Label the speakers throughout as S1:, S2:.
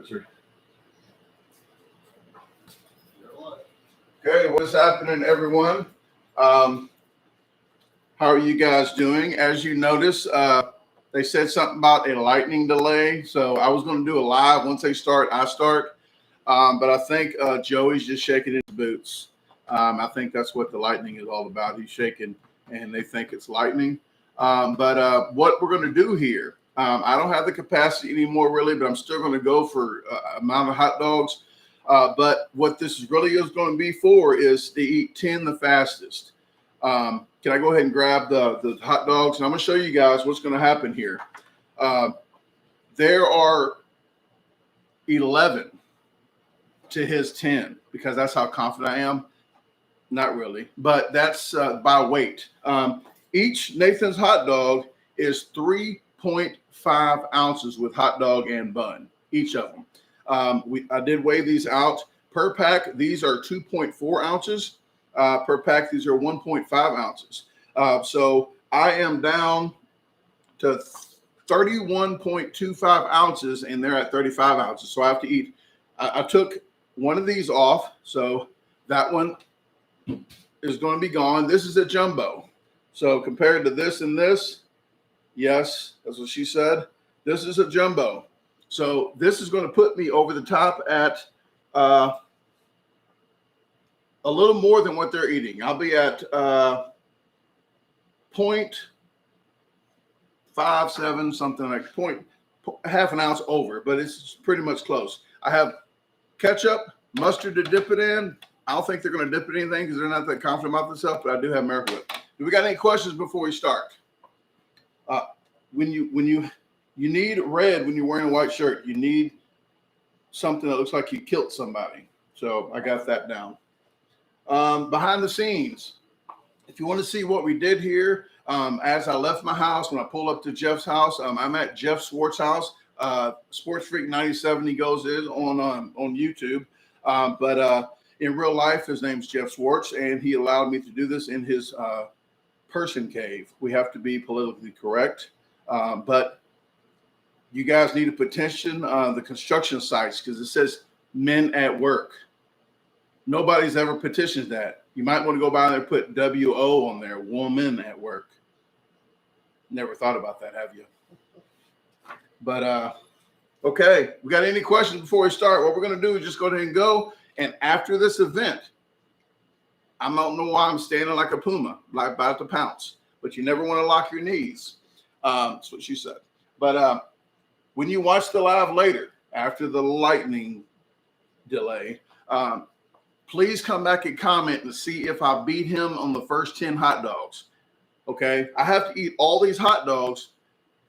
S1: Okay, what's happening, everyone? How are you guys doing? As you notice, they said something about a lightning delay. So I was going to do a live. Once they start, I start. But I think Joey's just shaking his boots. I think that's what the lightning is all about. He's shaking, and they think it's lightning. But what we're going to do here, I don't have the capacity anymore, really, but I'm still going to go for amount of hot dogs. But what this really is going to be for is to eat 10 the fastest. Can I go ahead and grab the hot dogs? And I'm going to show you guys what's going to happen here. There are 11 to his 10 because that's how confident I am. Not really, but that's by weight. Each Nathan's hot dog is 3.5 ounces with hot dog and bun, each of them. I did weigh these out per pack. These are 2.4 ounces per pack. These are 1.5 ounces. So I am down to 31.25 ounces, and they're at 35 ounces. So I have to eat. I took one of these off, so that one is going to be gone. This is a jumbo. So compared to this and this, yes, that's what she said. This is a jumbo. So this is going to put me over the top at a little more than what they're eating. I'll be at 0.57, something like half an ounce over, but it's pretty much close. I have ketchup, mustard to dip it in. I don't think they're going to dip it in anything because they're not that confident about themselves, but I do have Miracle Whip. Do we got any questions before we start? When you need red when you're wearing a white shirt, you need something that looks like you killed somebody. So I got that down. Behind the scenes, if you want to see what we did here, as I left my house, when I pulled up to Jeff's house, I'm at Jeff Swartz's house. Sports Freak 97, he goes is on YouTube. But in real life, his name's Jeff Swartz, and he allowed me to do this in his person cave. We have to be politically correct. But you guys need to petition the construction sites because it says men at work. Nobody's ever petitioned that. You might want to go by there and put WO on there, woman at work. Never thought about that, have you? But okay, we got any questions before we start? What we're going to do is just go ahead and go. And after this event, I don't know why I'm standing like a puma, like about to pounce. But you never want to lock your knees. That's what she said. But when you watch the live later, after the lightning delay, please come back and comment and see if I beat him on the first 10 hot dogs. Okay? I have to eat all these hot dogs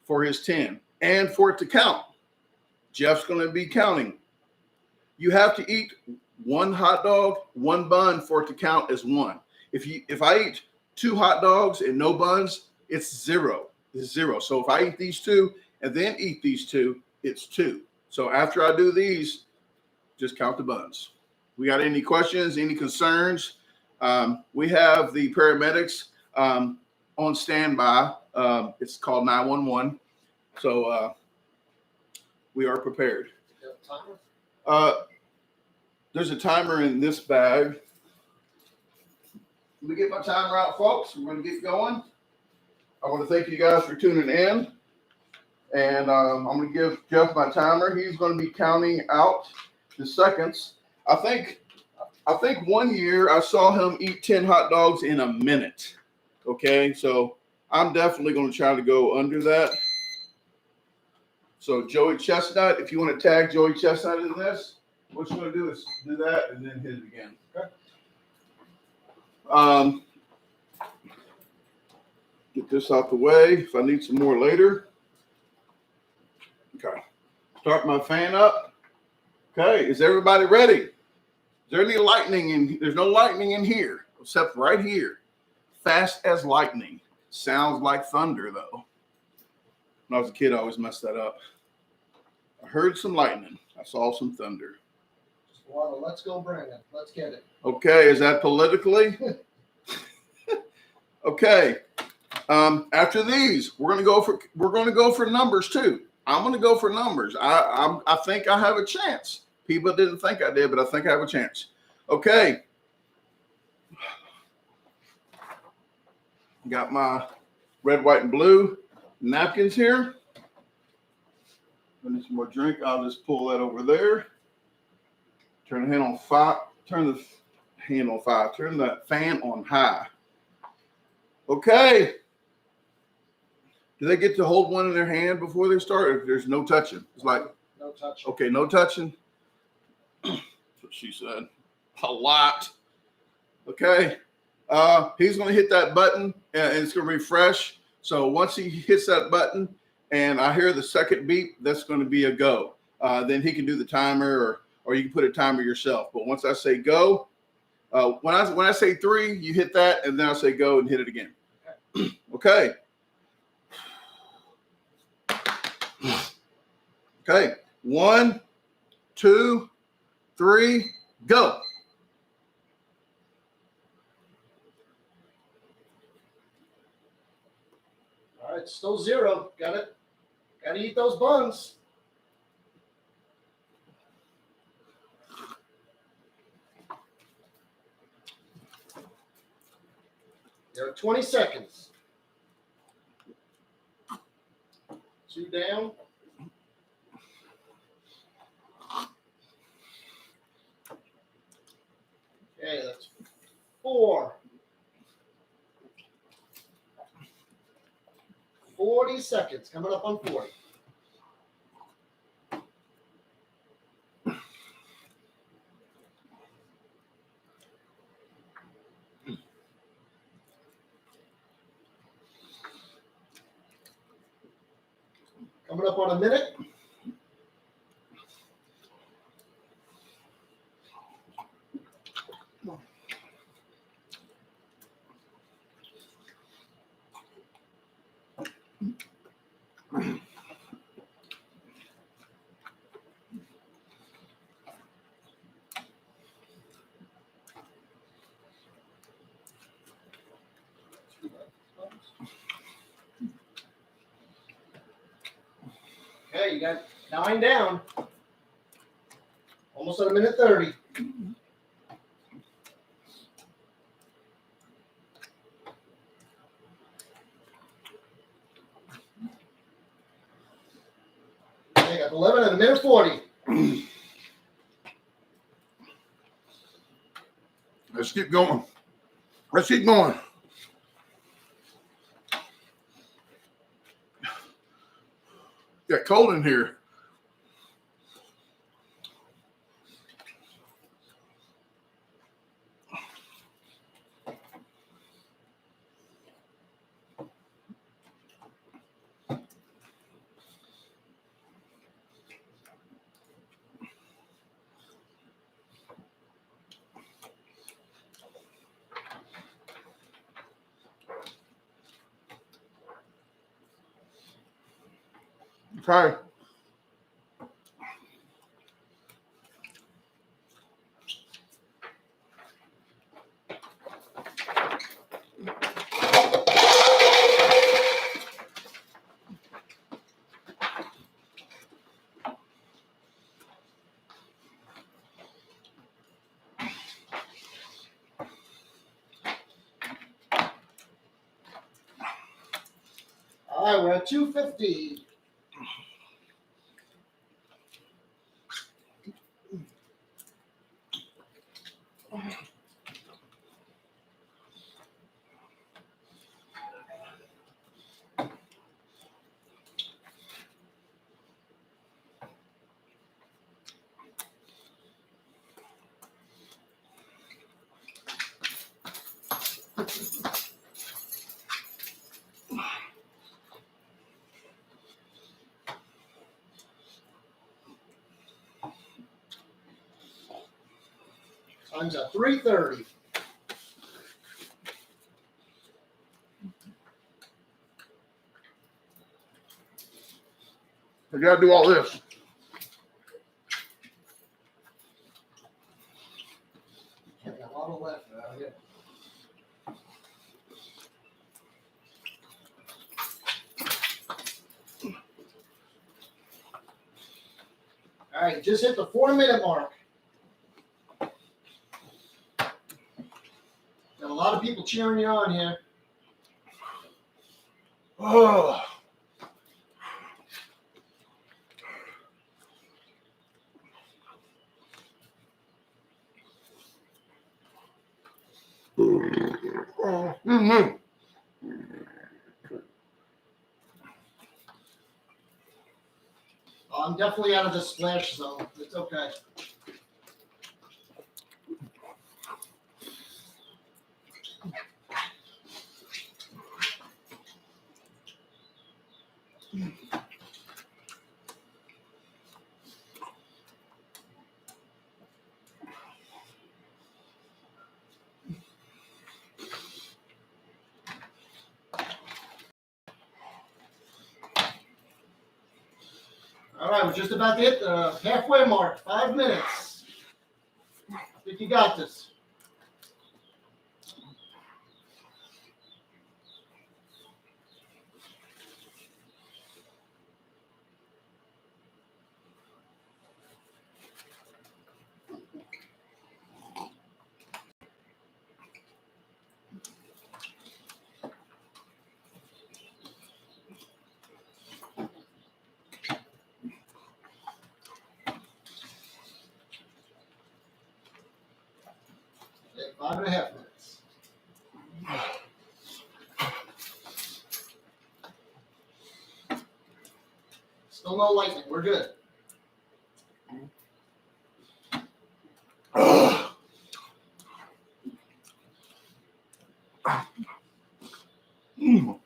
S1: for his 10 and for it to count. Jeff's going to be counting. You have to eat one hot dog, one bun for it to count as one. If I eat 2 hot dogs and no buns, it's 0. It's 0. So if I eat these 2 and then eat these 2, it's 2. So after I do these, just count the buns. We got any questions, any concerns? We have the paramedics on standby. It's called 911. So we are prepared.
S2: Do you have a timer?
S1: There's a timer in this bag. Let me get my timer out, folks. We're going to get going. I want to thank you guys for tuning in. And I'm going to give Jeff my timer. He's going to be counting out the seconds. I think 1 year I saw him eat 10 hot dogs in a minute. Okay, so I'm definitely going to try to go under that. So Joey Chestnut, if you want to tag Joey Chestnut in this, what you're going to do is do that and then hit it again. Okay. Get this out the way if I need some more later. Okay. Start my fan up. Okay. Is everybody ready? Is there any lightning in? There's no lightning in here except right here. Fast as lightning. Sounds like thunder though. When I was a kid, I always messed that up. I heard some lightning. I saw some thunder.
S2: Well, let's go, Brandon. Let's get it.
S1: Okay. Is that politically? Okay. After these, we're going to go for numbers too. I'm going to go for numbers. I think I have a chance. People didn't think I did, but I think I have a chance. Okay. Got my red, white, and blue napkins here. I need some more drink. I'll just pull that over there. Turn the hand on 5. Turn the hand on 5. Turn that fan on high. Okay. Do they get to hold one in their hand before they start? If there's no touching, it's like
S2: no touching.
S1: Okay, no touching. That's what she said. A lot. Okay. He's going to hit that button and it's going to refresh. So once he hits that button and I hear the second beep, that's going to be a go. Then he can do the timer or you can put a timer yourself. But once I say go, when I say 3, you hit that and then I say go and hit it again. Okay. Okay. 1, 2, 3, go.
S2: All right, still 0. Got it. Got to eat those buns. There are 20 seconds. 2 down. Okay, that's 4. 40 seconds. Coming up on 40. Coming up on a minute. Okay, you got 9 down. Almost at a minute 30. Okay, got 11 at a minute 40.
S1: Let's keep going. Let's keep going. Got cold in here. Okay.
S2: All right, we're at 250. Time's at 3:30.
S1: I got to do all this.
S2: Got a lot of left out here. right, just hit the 4-minute mark. Got a lot of people cheering you on here.
S1: Oh. Mm-hmm.
S2: Oh, I'm definitely out of the splash zone. It's okay. All right, we're just about to hit the halfway mark. 5 minutes. I think you got this. Okay, 5.5 minutes. Still no lightning. We're good.
S1: Mm.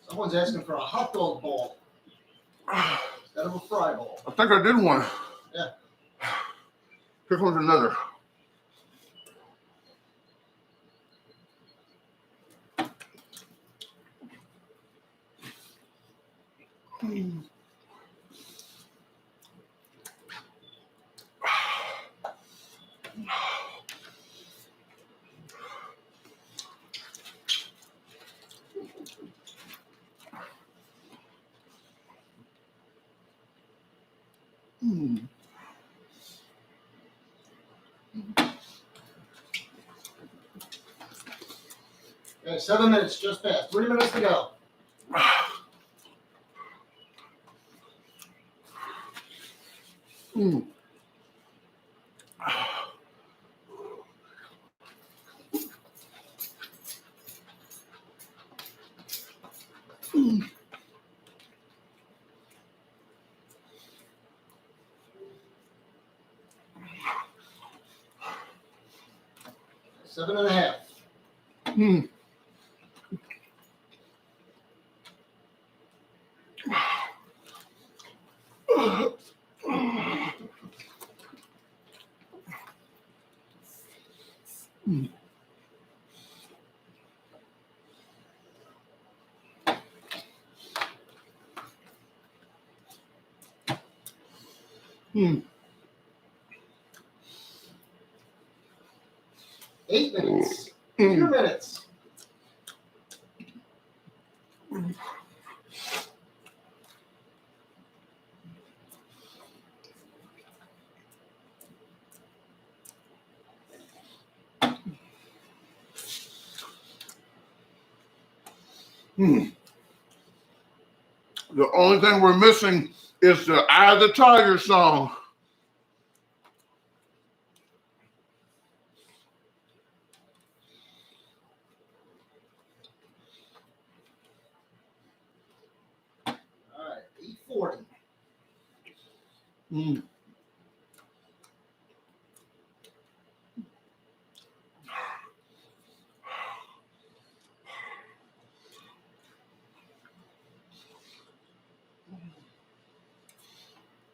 S2: Someone's asking for a hot dog ball instead of a fry ball.
S1: I think I did one.
S2: Yeah.
S1: Here comes another. Mm.
S2: Okay, 7 minutes just passed. 3 minutes to go.
S1: Mm. Mm.
S2: 7.5.
S1: Mm. Mm. Mm.
S2: 8 minutes. 2 minutes.
S1: Mm. The only thing we're missing is the Eye of the Tiger song.
S2: All right, 8:40.
S1: Mm.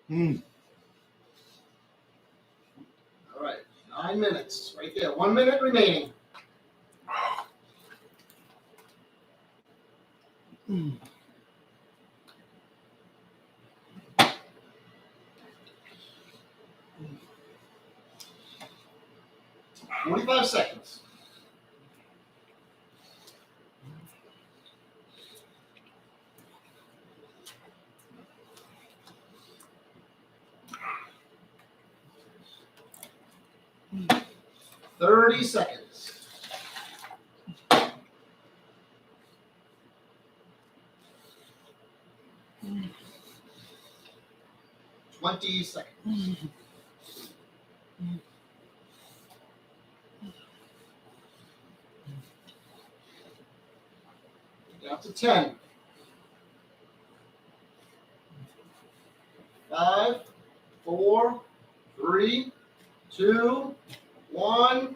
S1: Mm.
S2: All right, 9 minutes, right there. 1 minute remaining.
S1: Mm.
S2: 45 seconds.
S1: Mm.
S2: 30 seconds. 20 seconds. Down to 10. 5, 4, 3, 2, 1.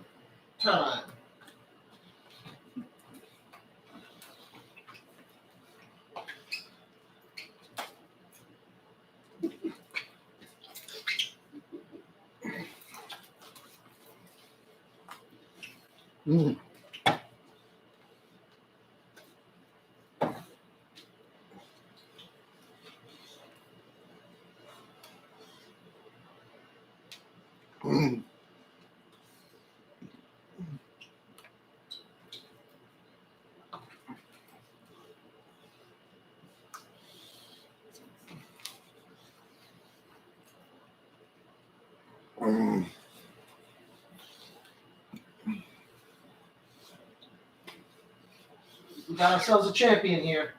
S2: Time.
S1: Mm. Mm. Mm.
S2: We got ourselves a champion here.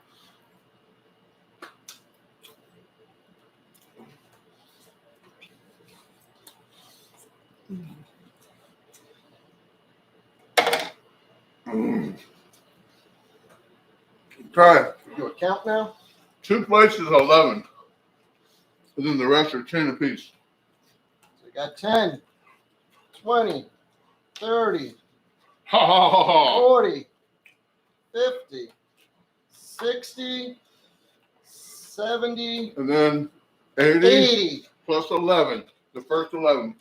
S1: Mm. Okay.
S2: Do a count now.
S1: 2 places 11, and then the rest are 10 apiece.
S2: So we got 10, 20, 30,
S1: Ha ha ha ha.
S2: 40, 50, 60, 70,
S1: And then 80,
S2: 80.
S1: plus 11, the first 11.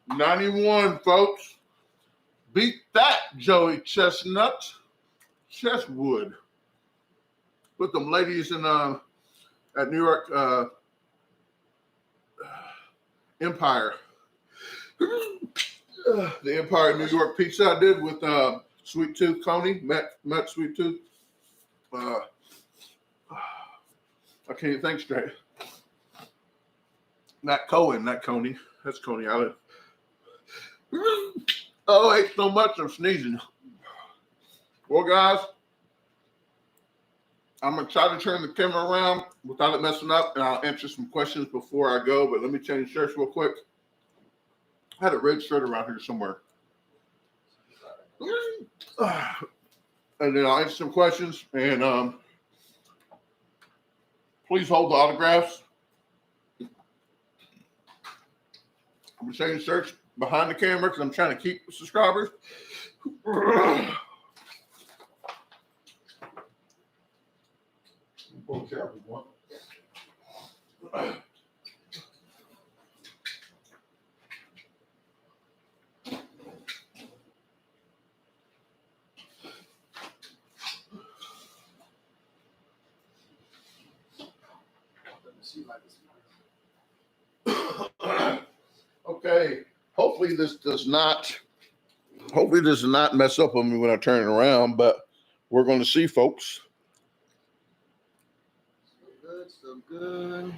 S1: 91, folks. Beat that, Joey Chestnut. Chestwood. Put them ladies in at New York Empire. The Empire New York pizza I did with Sweet Tooth Coney. Met Sweet Tooth. I can't even think straight. Not Coney. That's Coney Island. Oh, I ate so much I'm sneezing. Well, guys, I'm going to try to turn the camera around without it messing up, and I'll answer some questions before I go, but let me change shirts real quick. I had a red shirt around here somewhere. And then I'll answer some questions, and please hold the autographs. I'm going to change shirts behind the camera because I'm trying to keep subscribers. Okay. Hopefully this does not mess up on me when I turn it around, but we're going to see, folks.
S2: So good.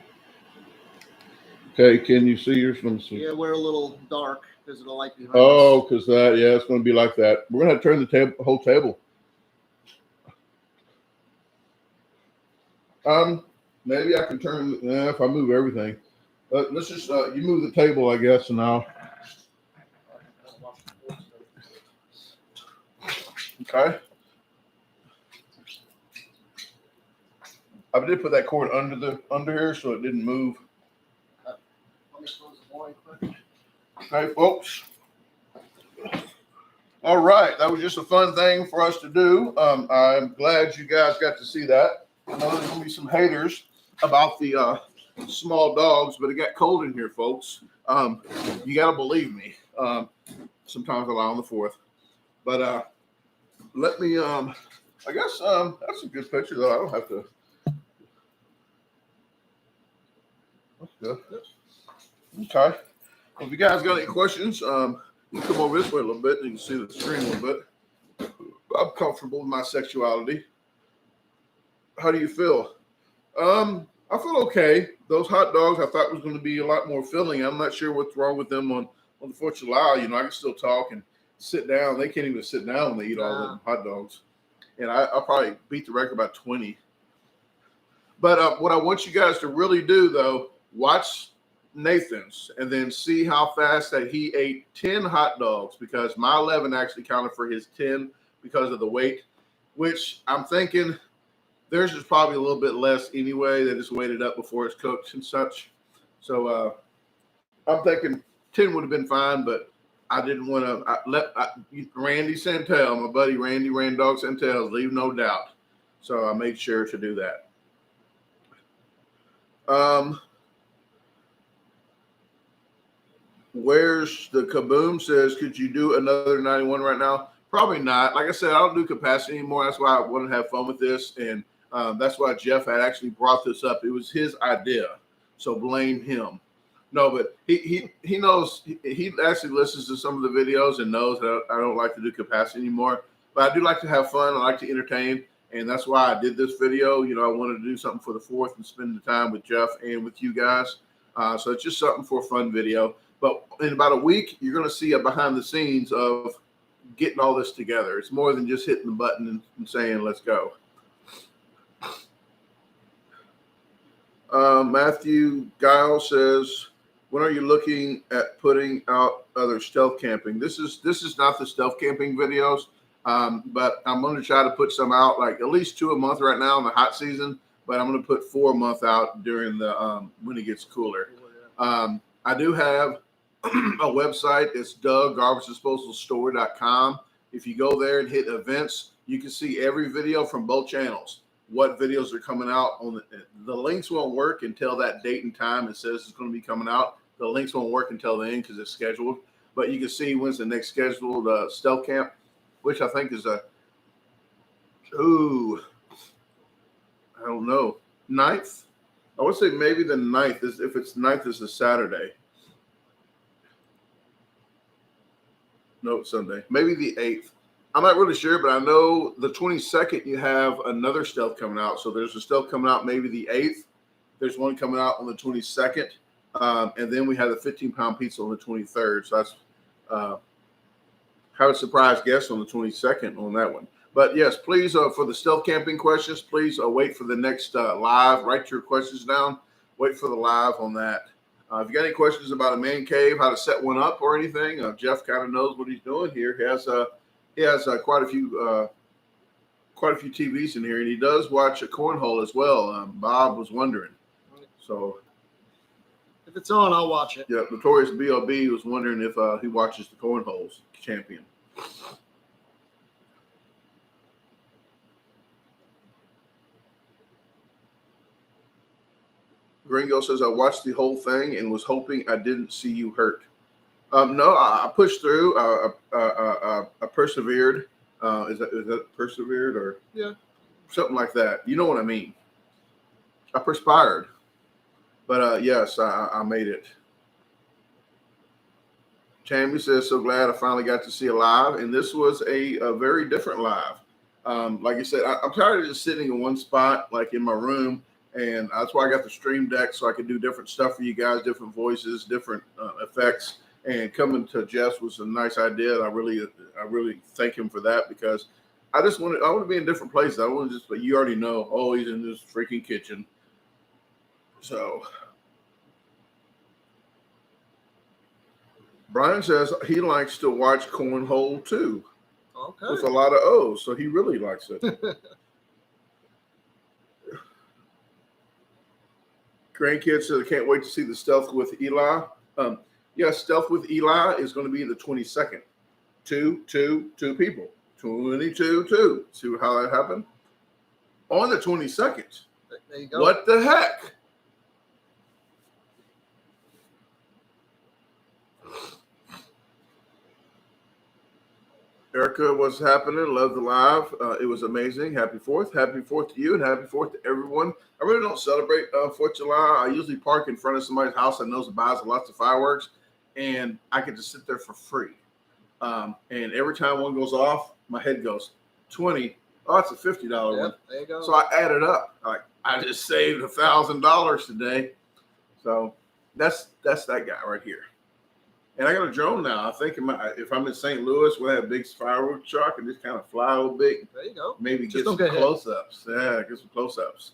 S1: Okay, can you see yours from?
S2: Yeah, we're a little dark because of the light behind
S1: Oh,
S2: us.
S1: because that, yeah, it's going to be like that. We're going to turn the whole table. Maybe I can turn if I move everything. Let's just you move the table, I guess, and I'll. Okay. I did put that cord under here so it didn't move.
S2: Let me close the line quick.
S1: Okay, folks. All right, that was just a fun thing for us to do. I'm glad you guys got to see that. I know there's gonna be some haters about the small dogs, but it got cold in here, folks. You gotta believe me. Sometimes allow on the 4th. But let me, I guess that's a good picture, though. I don't have to. That's good. Okay. Well, if you guys got any questions, you can come over this way a little bit. You can see the screen a little bit. I'm comfortable with my sexuality. How do you feel? I feel okay. Those hot dogs I thought was going to be a lot more filling. I'm not sure what's wrong with them on the 4th of July. You know, I can still talk and sit down. They can't even sit down when they eat all them hot dogs. And I'll probably beat the record by 20. But what I want you guys to really do, though, watch Nathan's and then see how fast that he ate 10 hot dogs, because my 11 actually counted for his 10 because of the weight, which I'm thinking theirs is probably a little bit less anyway. They just waited up before it's cooked and such. So I'm thinking 10 would have been fine, but I didn't want to Randy Santel, my buddy Randy Randog Santel, leave no doubt. So I made sure to do that. Where's the Kaboom says, could you do another 91 right now? Probably not. Like I said, I don't do capacity anymore. That's why I want to have fun with this. And that's why Jeff had actually brought this up. It was his idea. So blame him. No, but he knows, he actually listens to some of the videos and knows that I don't like to do capacity anymore. But I do like to have fun. I like to entertain. And that's why I did this video. You know, I wanted to do something for the 4th and spend the time with Jeff and with you guys. So it's just something for a fun video. But in about a week, you're going to see a behind the scenes of getting all this together. It's more than just hitting the button and saying, let's go. Matthew Guile says, when are you looking at putting out other stealth camping? This is not the stealth camping videos, but I'm going to try to put some out, like at least 2 a month right now in the hot season, but I'm going to put 4 a month out during the when it gets cooler. I do have a website. It's DaGarbageDisposalStore.com. If you go there and hit events, you can see every video from both channels, what videos are coming out. On the links won't work until that date and time it says it's going to be coming out. The links won't work until then because it's scheduled. But you can see when's the next scheduled stealth camp, which I think is I don't know, 9th. I would say maybe the 9th. If it's 9th, is a Saturday. No, Sunday. Maybe the 8th. I'm not really sure, but I know the 22nd you have another stealth coming out. So there's a stealth coming out maybe the 8th. There's one coming out on the 22nd. And then we have the 15-pound pizza on the 23rd. So that's have a surprise guest on the 22nd on that one. But yes, please, for the stealth camping questions, please wait for the next live. Write your questions down. Wait for the live on that. If you got any questions about a man cave, how to set one up or anything, Jeff kind of knows what he's doing here. He has quite a few TVs in here, and he does watch a cornhole as well. Bob was wondering. So
S2: if it's on, I'll watch it.
S1: Yeah, Notorious B.O.B. was wondering if he watches the cornholes champion. Gringo says, I watched the whole thing and was hoping I didn't see you hurt. No, I pushed through. I persevered. Is that persevered or something like that? You know what I mean. I perspired. But yes, I made it. Tammy says, so glad I finally got to see a live. And this was a very different live. Like I said, I'm tired of just sitting in one spot, like in my room. And that's why I got the stream deck, so I could do different stuff for you guys, different voices, different effects. And coming to Jess was a nice idea. And I really thank him for that, because I want to be in different places. I want to but you already know, oh, he's in this freaking kitchen. So Brian says he likes to watch cornhole too.
S2: Okay.
S1: With a lot of O's, so he really likes it. Grandkids said, I can't wait to see the stealth with Eli. Stealth with Eli is going to be the 22nd. Two people. 22. See how that happened? On the 22nd.
S2: There you go.
S1: What the heck? Erica, what's happening? Love the live. It was amazing. Happy 4th. Happy 4th to you and happy 4th to everyone. I really don't celebrate 4th of July. I usually park in front of somebody's house that knows that buys lots of fireworks, and I can just sit there for free. And every time one goes off, my head goes, 20. Oh, it's a $50 one.
S2: There you go.
S1: So I added up. Like, I just saved $1,000 today. So that's that guy right here. And I got a drone now. I think if I'm in St. Louis, we'll have a big fireworks truck and just kind of fly a little bit.
S2: There you go.
S1: Maybe
S2: Just
S1: get some close-ups. Yeah, get some close-ups.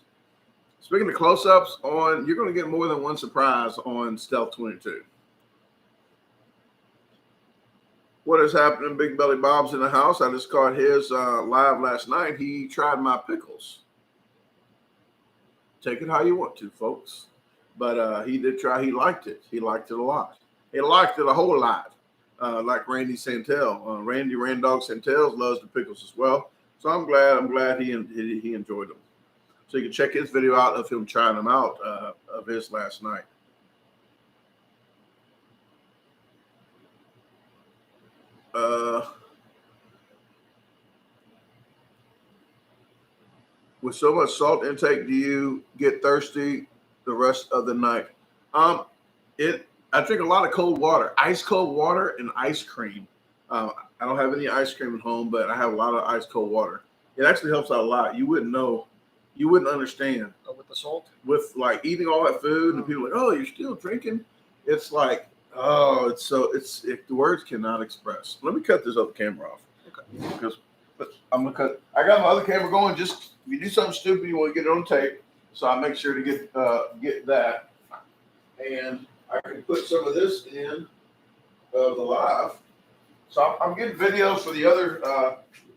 S1: Speaking of close-ups, you're going to get more than one surprise on Stealth 22. What is happening? Big Belly Bob's in the house. I just caught his live last night. He tried my pickles. Take it how you want to, folks. But he did try. He liked it. He liked it a lot. He liked it a whole lot. Like Randy Santel. Randy Randog Santel loves the pickles as well. So I'm glad he enjoyed them. So you can check his video out of him trying them out of his last night. With so much salt intake, do you get thirsty the rest of the night? I drink a lot of cold water, ice cold water and ice cream. I don't have any ice cream at home, but I have a lot of ice cold water. It actually helps out a lot. You wouldn't know, you wouldn't understand.
S2: Oh, with the salt?
S1: With like eating all that food and people are like, oh, you're still drinking? It's like, oh, it's the words cannot express. Let me cut this other camera off. Okay. Because I'm gonna cut. I got my other camera going. Just if you do something stupid, you want to get it on tape. So I make sure to get that, and I can put some of this in the live. So I'm getting videos for the other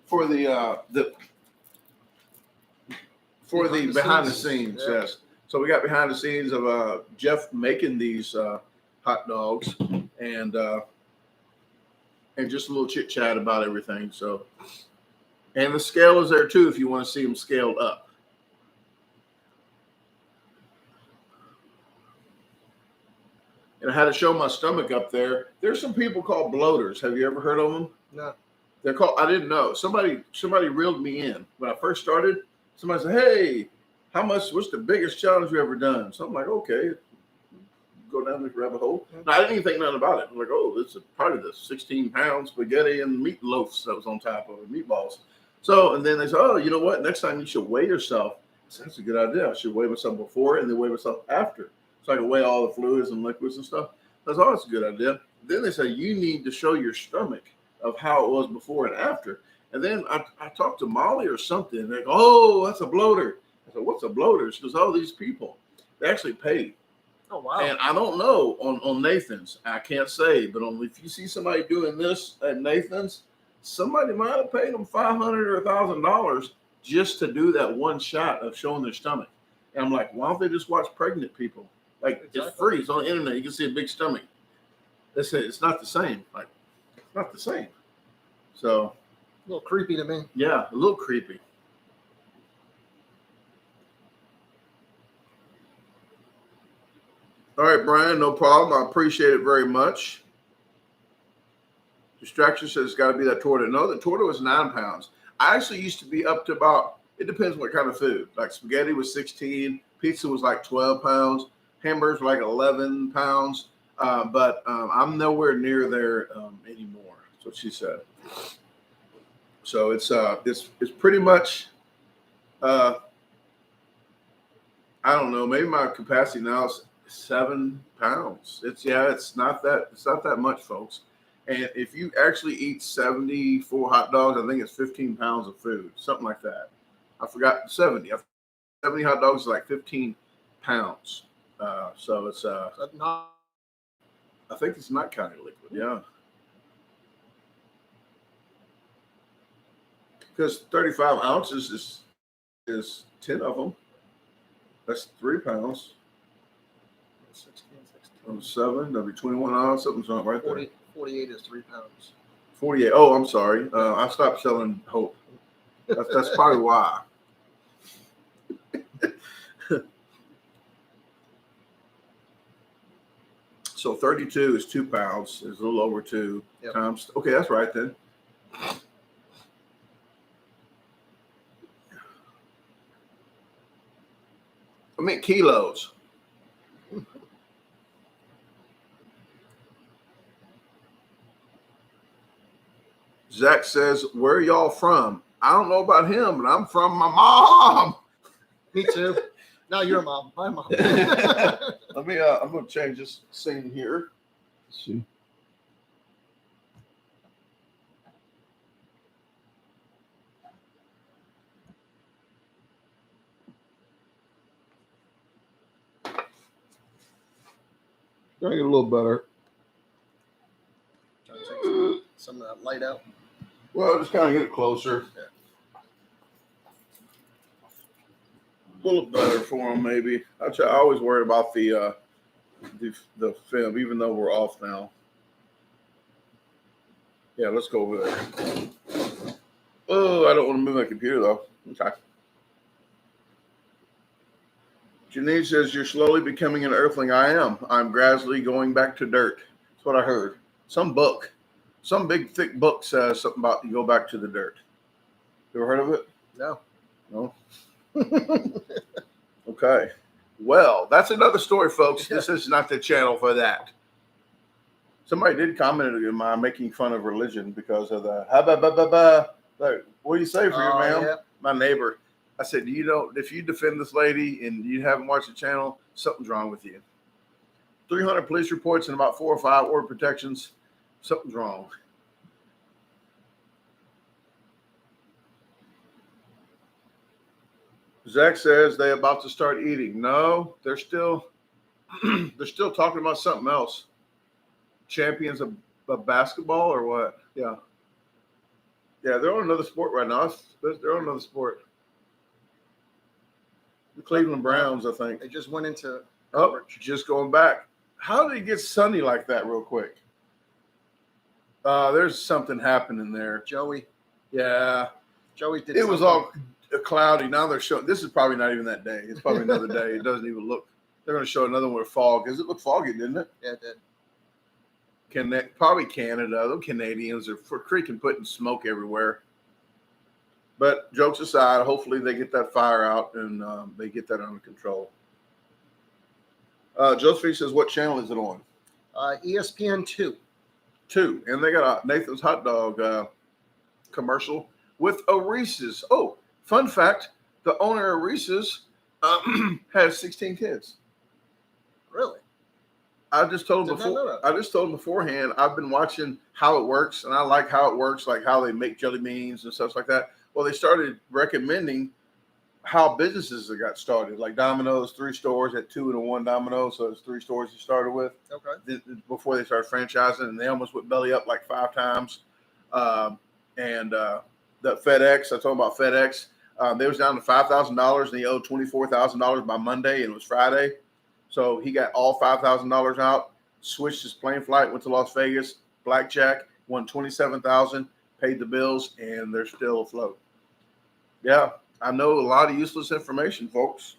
S1: for the behind the scenes. Yeah. Yes. So we got behind the scenes of Jeff making these hot dogs and just a little chit chat about everything. So. And the scale is there too if you want to see them scaled up. And I had to show my stomach up there. There's some people called bloaters. Have you ever heard of them?
S2: No.
S1: They're called, I didn't know. Somebody reeled me in. When I first started, somebody said, hey, what's the biggest challenge you ever done? So I'm like, okay, go down this rabbit hole. No, I didn't even think nothing about it. I'm like, oh, this is probably the 16-pound spaghetti and meatloafs that was on top of it, meatballs. So, and then they said, oh, you know what? Next time you should weigh yourself. I said, that's a good idea. I should weigh myself before and then weigh myself after. So I can weigh all the fluids and liquids and stuff. I said, oh, that's a good idea. Then they said, you need to show your stomach of how it was before and after. And then I talked to Molly or something. And they go, oh, that's a bloater. I said, what's a bloater? She goes, oh, these people, they actually pay.
S2: Oh, wow.
S1: And I don't know on Nathan's. I can't say. But if you see somebody doing this at Nathan's, somebody might have paid them $500 or $1,000 just to do that one shot of showing their stomach. And I'm like, why don't they just watch pregnant people? Like, exactly. It's free. It's on the internet. You can see a big stomach. They say it's not the same. Like, it's not the same. So.
S2: A little creepy to me.
S1: Yeah, a little creepy. All right, Brian, no problem. I appreciate it very much. Distraction says it's got to be that torta. No, the torta was 9 pounds. I actually used to be up to about, it depends what kind of food. Like spaghetti was 16, pizza was like 12 pounds, hamburgers were like 11 pounds. But I'm nowhere near there anymore. That's what she said. So it's pretty much, I don't know, maybe my capacity now is 7 pounds. It's not that much, folks. And if you actually eat 74 hot dogs, I think it's 15 pounds of food, something like that. I forgot 70. 70 hot dogs is like 15 pounds. So it's
S2: not.
S1: I think it's not kind of liquid. Yeah. Because 35 ounces is 10 of them. That's 3 pounds. 16. 7, that'd be 21 ounces, something's wrong right there.
S2: 48 is 3 pounds.
S1: 48. Oh, I'm sorry. I stopped selling Hope. That's probably why. So 32 is 2 pounds. Is a little over 2 times. Okay, that's right then. I mean kilos. Zach says, where y'all from? I don't know about him, but I'm from my mom.
S2: Me too. Now your mom. My mom.
S1: Let me, I'm going to change this scene here. Let's see. Trying to get a little better.
S2: Some of that light out.
S1: Well, just kind of get it closer. A little better for him, maybe. I always worry about the film, even though we're off now. Yeah, let's go over there. Oh, I don't want to move my computer though. Okay. Janine says, you're slowly becoming an earthling. I am. I'm gradually going back to dirt. That's what I heard. Some book. Some big, thick book says something about you go back to the dirt. You ever heard of it?
S2: No.
S1: No? Okay. Well, that's another story, folks. This is not the channel for that. Somebody did comment in my making fun of religion because of the like, what do you say for your ma'am?
S2: Yeah.
S1: My neighbor. I said, you know, if you defend this lady and you haven't watched the channel, something's wrong with you. 300 police reports and about 4 or 5 order protections. Something's wrong. Zach says they're about to start eating. No, they're still talking about something else. Champions of basketball or what? Yeah. Yeah, they're on another sport right now. They're on another sport. The Cleveland Browns, I think.
S2: They just went into
S1: coverage. Just going back. How did it get sunny like that real quick? There's something happening there.
S2: Joey.
S1: Yeah.
S2: Joey did
S1: It was all cloudy. Now they're showing. This is probably not even that day. It's probably another day. It doesn't even look. They're going to show another one with fog. Because it looked foggy, didn't it?
S2: Yeah, it did.
S1: Probably Canada. The Canadians are freaking putting smoke everywhere. But jokes aside, hopefully they get that fire out and they get that under control. Josephine says, what channel is it on?
S2: ESPN 2.
S1: 2. And they got a Nathan's hot dog commercial with a Reese's. Oh, fun fact, the owner of Reese's has 16 kids.
S2: Really?
S1: I just told him beforehand. I've been watching how it works, and I like how it works, like how they make jelly beans and stuff like that. Well, they started recommending how businesses that got started, like Domino's, 3 stores at 2 and 1 Domino's. So it's 3 stores he started with. Okay. Before they started franchising, and they almost went belly up like 5 times. And the FedEx, I told him about FedEx. They was down to $5,000, and he owed $24,000 by Monday, and it was Friday. So he got all $5,000 out, switched his plane flight, went to Las Vegas, blackjack, won $27,000, paid the bills, and they're still afloat. Yeah, I know a lot of useless information, folks.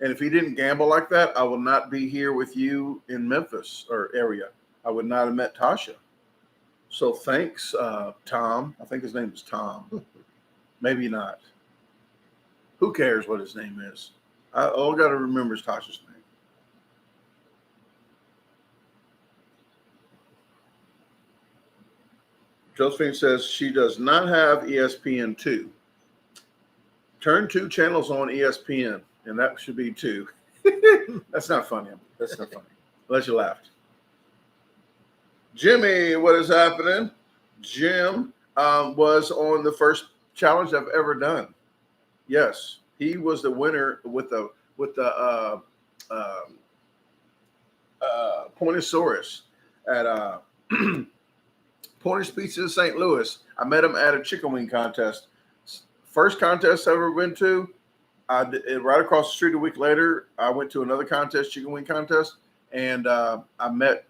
S1: And if he didn't gamble like that, I would not be here with you in Memphis or area. I would not have met Tasha. So thanks, Tom. I think his name is Tom. Maybe not. Who cares what his name is? All I got to remember is Tasha's name. Josephine says she does not have ESPN 2. Turn 2 channels on ESPN, and that should be 2. That's not funny. That's not funny. Unless you laughed. Jimmy, what is happening? Jim was on the first challenge I've ever done. Yes, he was the winner with the Pointosaurus at Pointer's Pizza in St. Louis. I met him at a chicken wing contest. First contest I ever been to. Right across the street a week later, I went to another contest, chicken wing contest, and I met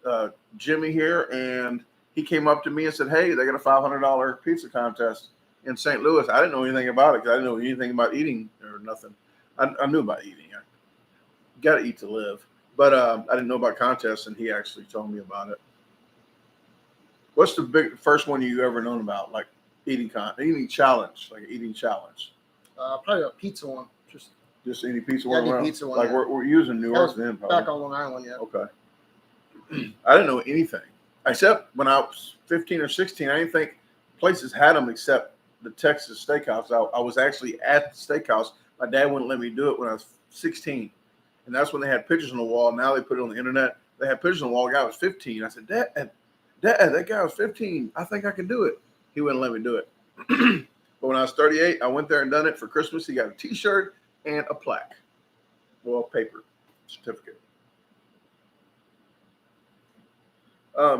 S1: Jimmy here, and he came up to me and said, hey, they got a $500 pizza contest in St. Louis. I didn't know anything about it because I didn't know anything about eating or nothing. I knew about eating. I got to eat to live. But I didn't know about contests, and he actually told me about it. What's the first one you ever known about, like eating challenge, like eating challenge?
S2: Probably a pizza one. Just
S1: Just any pizza
S2: Yeah,
S1: one
S2: any
S1: around.
S2: pizza one,
S1: Like
S2: yeah.
S1: we're using New
S2: That
S1: York
S2: was
S1: then. Probably.
S2: back on Long Island, yeah.
S1: Okay. I didn't know anything except when I was 15 or 16. I didn't think places had them except the Texas Steakhouse. I was actually at the steakhouse. My dad wouldn't let me do it when I was 16, and that's when they had pictures on the wall. Now they put it on the internet. They had pictures on the wall. The guy was 15. I said, Dad, that guy was 15. I think I can do it. He wouldn't let me do it. But when I was 38, I went there and done it for Christmas. He got a T-shirt and a plaque, well, paper certificate.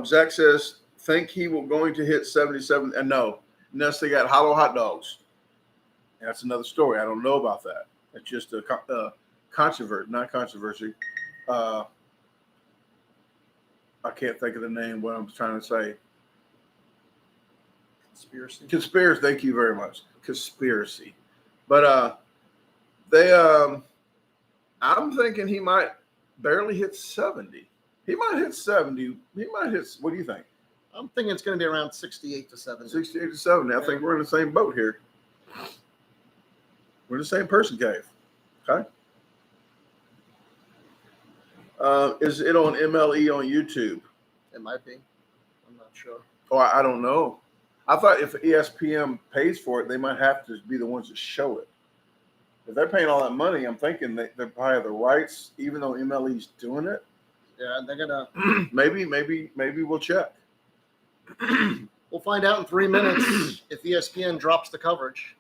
S1: Zach says, think he will going to hit 77. And no, unless they got hollow hot dogs. That's another story. I don't know about that. It's just a controversy, not controversy. I can't think of the name. What I'm trying to say. Conspiracy. Thank you very much. Conspiracy. But I'm thinking he might barely hit 70. He might hit 70. He might hit. What do you think?
S2: I'm thinking it's going to be around 68 to 70.
S1: 68 to 70. I think we're in the same boat here. We're in the same person cave. Okay. Is it on MLE on YouTube?
S2: It might be. I'm not sure.
S1: Oh, I don't know. I thought if ESPN pays for it, they might have to be the ones that show it. If they're paying all that money, I'm thinking they probably have the rights, even though MLE's doing it.
S2: Yeah, they're gonna.
S1: maybe we'll check.
S2: We'll find out in 3 minutes if ESPN drops the coverage.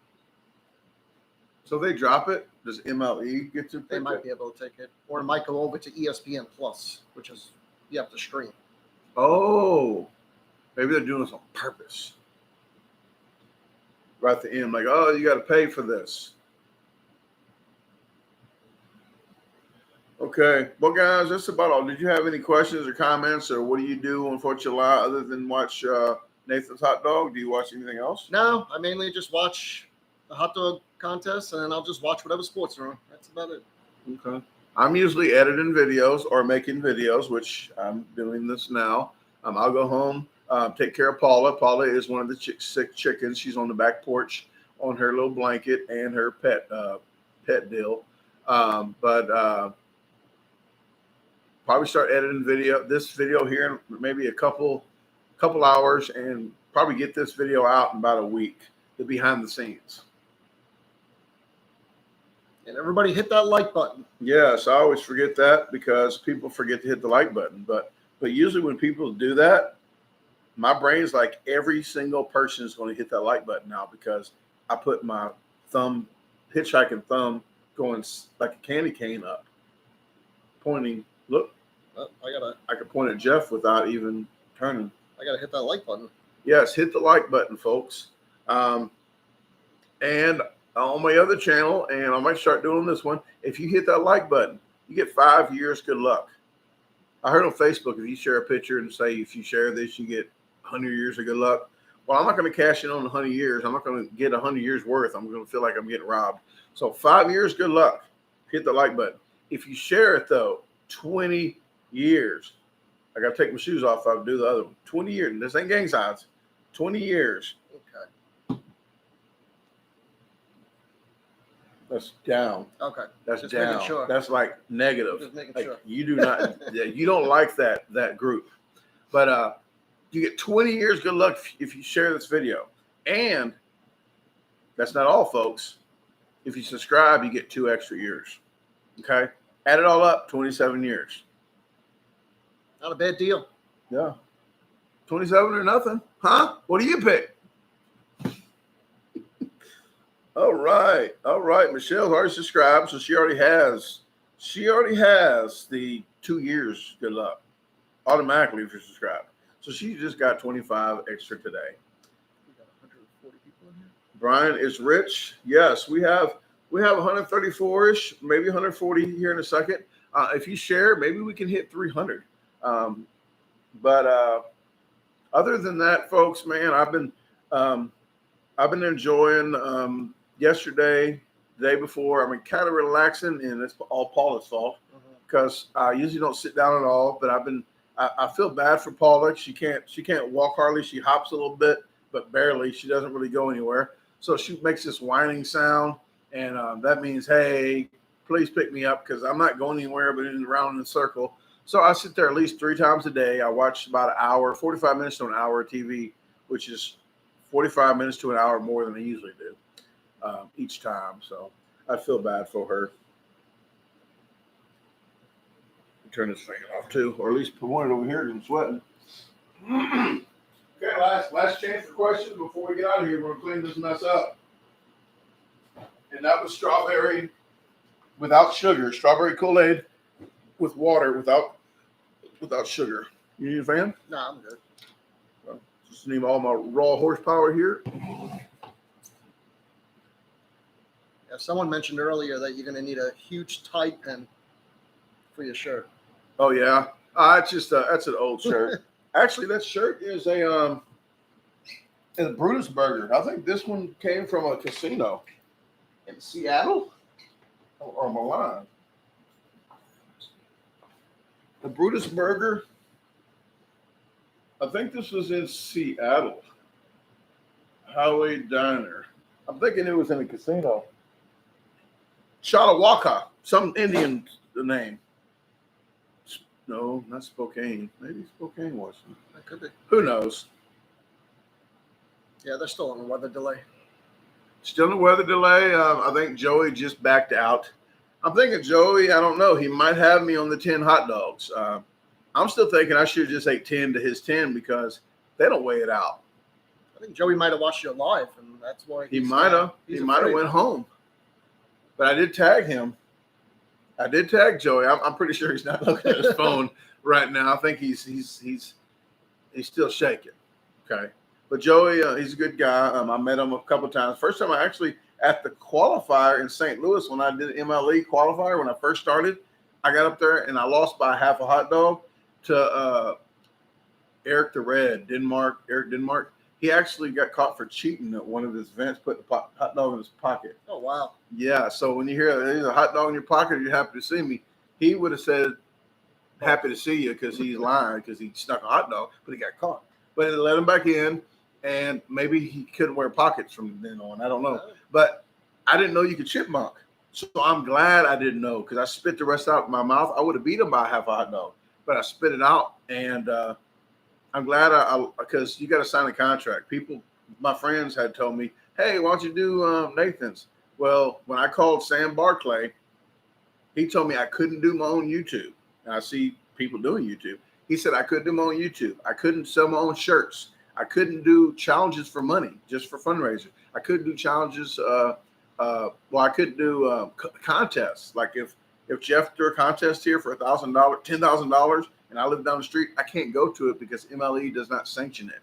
S1: So they drop it. Does MLE get to?
S2: They might be able to take it, or it might go over to ESPN Plus, which is you have to stream.
S1: Oh, maybe they're doing this on purpose. Right at the end, like, oh, you got to pay for this. Okay, well, guys, that's about all. Did you have any questions or comments, or what do you do on 4th of July other than watch Nathan's Hot Dog? Do you watch anything else?
S2: No, I mainly just watch the hot dog contest, and then I'll just watch whatever sports are on. That's about it.
S1: Okay. I'm usually editing videos or making videos, which I'm doing this now. I'll go home, take care of Paula. Paula is one of the sick chickens. She's on the back porch on her little blanket and her pet deal. Probably start editing this video here in maybe a couple hours, and probably get this video out in about a week, the behind the scenes.
S2: And everybody hit that like button.
S1: Yes, I always forget that because people forget to hit the like button. But usually when people do that, my brain's like every single person is going to hit that like button now, because I put my hitchhiking thumb going like a candy cane up, pointing. Look, I could point at Jeff without even turning.
S2: I gotta hit that like button.
S1: Yes, hit the like button, folks. And on my other channel, and I might start doing this one, if you hit that like button, you get 5 years good luck. I heard on Facebook, if you share a picture and say if you share this, you get 100 years of good luck. Well, I'm not going to cash in on 100 years. I'm not going to get 100 years worth. I'm going to feel like I'm getting robbed. So 5 years good luck. Hit the like button. If you share it, though, 20 years. I got to take my shoes off. I'll do the other one. 20 years. This ain't gang signs. 20 years.
S2: Okay.
S1: That's down.
S2: Okay.
S1: That's
S2: just
S1: down.
S2: making sure.
S1: That's like negative.
S2: Just making
S1: like
S2: sure.
S1: You do not. Yeah, you don't like that group. But you get 20 years good luck if you share this video. And that's not all, folks. If you subscribe, you get 2 extra years. Okay? Add it all up, 27 years.
S2: Not a bad deal.
S1: Yeah. 27 or nothing. Huh? What do you pick? All right. All right. Michelle's already subscribed, so she already has the 2 years good luck automatically if you're subscribed. So she just got 25 extra today.
S2: We got 140 people in here.
S1: Brian is rich. Yes, we have 134-ish, maybe 140 here in a second. If you share, maybe we can hit 300. But other than that, folks, man, I've been enjoying yesterday, the day before. I've been kind of relaxing, and it's all Paula's fault because I usually don't sit down at all. But I feel bad for Paula. She can't walk hardly. She hops a little bit, but barely. She doesn't really go anywhere. So she makes this whining sound, and that means, hey, please pick me up because I'm not going anywhere but around in a circle. So I sit there at least 3 times a day. I watch about an hour, 45 minutes to an hour of TV, which is 45 minutes to an hour more than I usually do each time. So I feel bad for her. Turn this fan off too, or at least put one over here because I'm sweating. Okay, last chance for questions before we get out of here. We're gonna clean this mess up. And that was strawberry without sugar, strawberry Kool-Aid with water without sugar. You need a fan?
S2: No, I'm good.
S1: Well, just need all my raw horsepower here.
S2: Yeah, someone mentioned earlier that you're going to need a huge tie pin for your shirt.
S1: Oh yeah, it's just that's an old shirt. Actually, that shirt is a Brutus Burger. I think this one came from a casino in Seattle or Milan. The Brutus Burger. I think this was in Seattle. Highway Diner. I'm thinking it was in a casino. Shalawaka, some Indian name. No, not Spokane. Maybe Spokane wasn't.
S2: That could be.
S1: Who knows?
S2: Yeah, they're still on a weather delay.
S1: Still in a weather delay. I think Joey just backed out. I'm thinking Joey, I don't know. He might have me on the 10 hot dogs. I'm still thinking I should have just ate 10 to his 10 because they don't weigh it out.
S2: I think Joey might have watched you live, and that's why
S1: He might have. He might have went home. But I did tag him. I did tag Joey. I'm pretty sure he's not looking at his phone right now. I think he's still shaking. Okay. But Joey, he's a good guy. I met him a couple of times. First time I actually at the qualifier in St. Louis when I did MLE qualifier when I first started, I got up there and I lost by half a hot dog to Eric the Red, Eric Denmark. He actually got caught for cheating at one of his events, put the hot dog in his pocket.
S2: Oh, wow.
S1: Yeah, so when you hear there's a hot dog in your pocket, you're happy to see me. He would have said, happy to see you because he's lying because he snuck a hot dog, but he got caught. But it let him back in, and maybe he couldn't wear pockets from then on. I don't know. But I didn't know you could chipmunk. So I'm glad I didn't know because I spit the rest out of my mouth. I would have beat him by half a hot dog, but I spit it out, and I'm glad because you got to sign a contract. People, my friends had told me, hey, why don't you do Nathan's? Well, when I called Sam Barclay, he told me I couldn't do my own YouTube. And I see people doing YouTube. He said I couldn't do my own YouTube. I couldn't sell my own shirts. I couldn't do challenges for money, just for fundraisers. I couldn't do challenges. I couldn't do contests. Like if Jeff threw a contest here for $1,000, $10,000, and I live down the street, I can't go to it because MLE does not sanction it.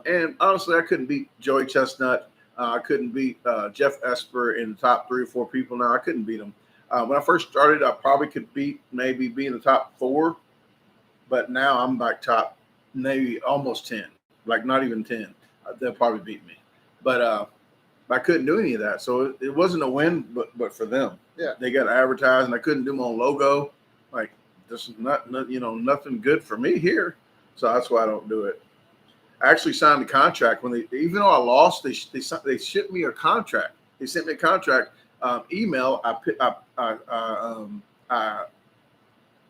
S1: And honestly, I couldn't beat Joey Chestnut. I couldn't beat Jeff Esper in the top 3 or 4 people now. I couldn't beat him. When I first started, I probably could maybe be in the top 4, but now I'm like top maybe almost 10, like not even 10. They'll probably beat me. But I couldn't do any of that. So it wasn't a win, but for them.
S2: Yeah.
S1: They got advertised, and I couldn't do my own logo. Like, this is nothing good for me here. So that's why I don't do it. I actually signed a contract even though I lost, they shipped me a contract. They sent me a contract email. I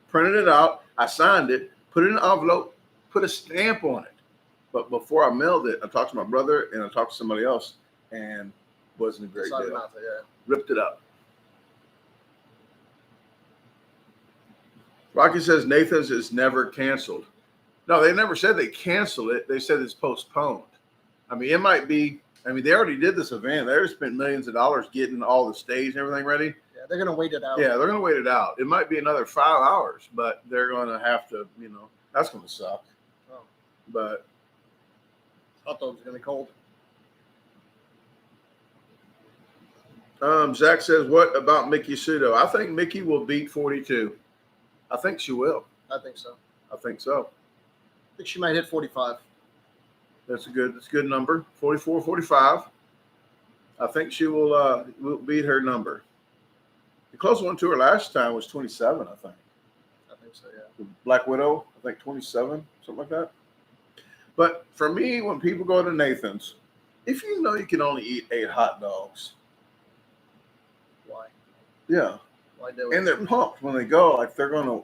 S1: printed it out. I signed it, put it in an envelope, put a stamp on it. But before I mailed it, I talked to my brother and I talked to somebody else, and wasn't a great deal.
S2: Yeah.
S1: Ripped it up. Rocky says Nathan's is never canceled. No, they never said they canceled it. They said it's postponed. I mean, it might be. I mean, they already did this event. They already spent millions of dollars getting all the stage and everything ready.
S2: Yeah, they're going to wait it out.
S1: Yeah, they're going to wait it out. It might be another 5 hours, but they're going to have to, that's going to suck.
S2: Oh.
S1: But
S2: hot dog's going to be cold.
S1: Zach says, what about Mickey Sudo? I think Mickey will beat 42. I think she will.
S2: I think so.
S1: I think so.
S2: I think she might hit 45.
S1: That's a good number. 44, 45. I think she will beat her number. The closest one to her last time was 27, I think.
S2: I think so, yeah.
S1: The Black Widow, I think 27, something like that. But for me, when people go to Nathan's, if you can only eat 8 hot dogs.
S2: Why?
S1: Yeah.
S2: Why do
S1: And they're pumped when they go, like they're gonna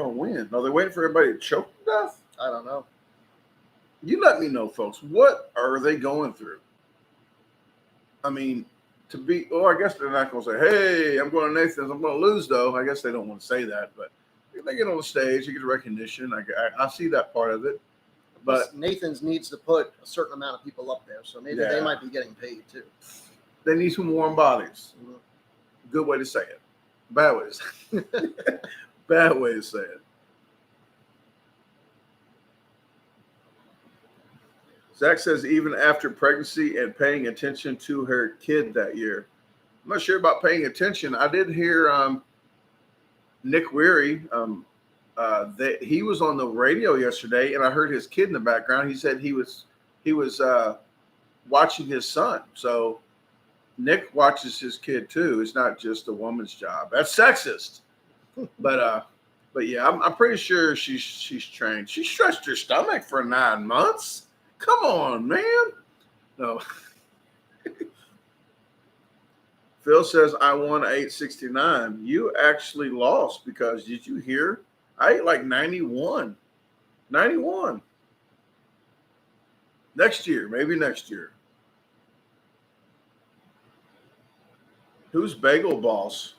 S1: win. No, they're waiting for everybody to choke to death.
S2: I don't know.
S1: You let me know, folks. What are they going through? I mean, I guess they're not going to say, "Hey, I'm going to Nathan's. I'm going to lose," though. I guess they don't want to say that, but if they get on the stage, they get recognition. I see that part of it. But
S2: Nathan's needs to put a certain amount of people up there, so maybe they might be getting paid too.
S1: They need some warm bodies.
S2: Mm-hmm.
S1: Good way to say it. Bad way to say it. Bad way to say it. Zach says even after pregnancy and paying attention to her kid that year. I'm not sure about paying attention. I did hear Nick Weary, that he was on the radio yesterday, and I heard his kid in the background. He said he was watching his son. So Nick watches his kid too. It's not just a woman's job. That's sexist. But yeah, I'm pretty sure she's trained. She stretched her stomach for 9 months. Come on, man. No. Phil says, I won 869. You actually lost because did you hear? I ate like 91. 91. Next year, maybe next year. Who's Bagel Boss?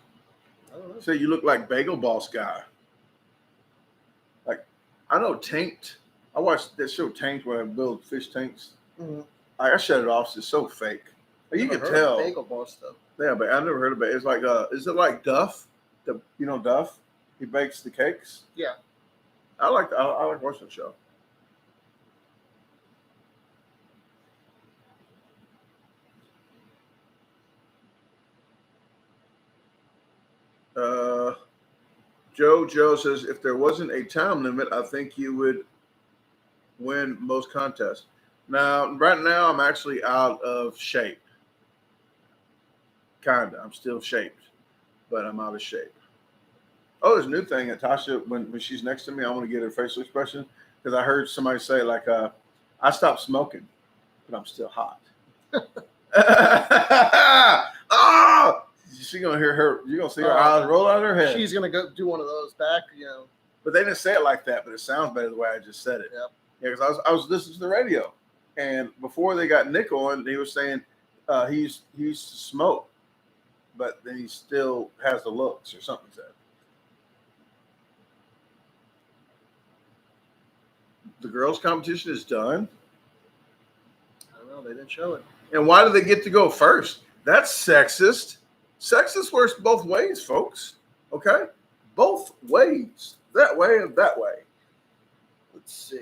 S2: I don't know.
S1: Say you look like Bagel Boss guy. Like, I know Tanked. I watched that show Tanked where I build fish tanks.
S2: Mm-hmm.
S1: I shut it off. It's so fake. You can tell.
S2: Bagel Boss stuff.
S1: Yeah, but I never heard of it. It's like, is it like Duff? Duff? He bakes the cakes.
S2: Yeah.
S1: I like watching the show. Joe says, if there wasn't a time limit, I think you would win most contests. Now, right now, I'm actually out of shape. Kinda. I'm still shaped, but I'm out of shape. Oh, there's a new thing that Tasha, when she's next to me, I want to get her facial expression because I heard somebody say like, I stopped smoking, but I'm still hot. Oh, she's gonna hear her. You're gonna see her eyes roll out of her head.
S2: She's gonna go do one of those back,
S1: But they didn't say it like that. But it sounds better the way I just said it.
S2: Yep.
S1: Yeah, because I was listening to the radio, and before they got Nick on, he was saying he used to smoke, but then he still has the looks or something. Said the girls' competition is done.
S2: I don't know. They didn't show it.
S1: And why do they get to go first? That's sexist. Sexist works both ways, folks. Okay? Both ways. That way and that way. Let's see.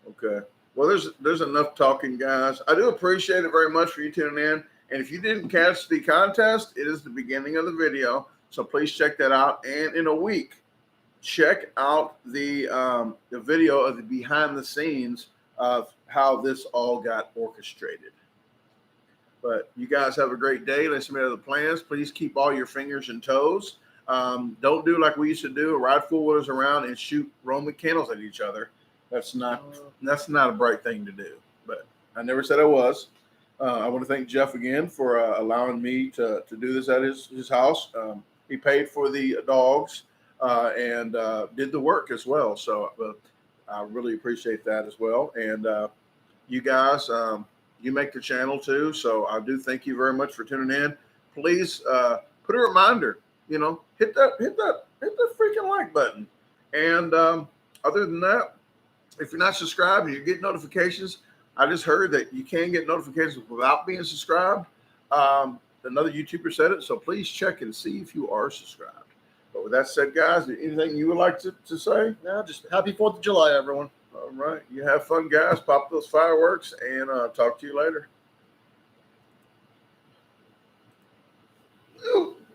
S1: Okay. Well, there's enough talking, guys. I do appreciate it very much for you tuning in. And if you didn't catch the contest, it is the beginning of the video. So please check that out. And in a week, check out the video of the behind the scenes of how this all got orchestrated. But you guys have a great day. Let's submit other plans. Please keep all your fingers and toes. Don't do like we used to do, ride four-wheelers around and shoot Roman candles at each other. That's not a bright thing to do. But I never said I was. I want to thank Jeff again for allowing me to do this at his house. He paid for the dogs and did the work as well. So I really appreciate that as well. And you guys, you make the channel too. So I do thank you very much for tuning in. Please put a reminder, hit that freaking like button. And other than that, if you're not subscribed and you get notifications, I just heard that you can get notifications without being subscribed. Another YouTuber said it, so please check and see if you are subscribed. But with that said, guys, anything you would like to say?
S2: No, just happy 4th of July, everyone.
S1: All right. You have fun, guys. Pop those fireworks, and talk to you later.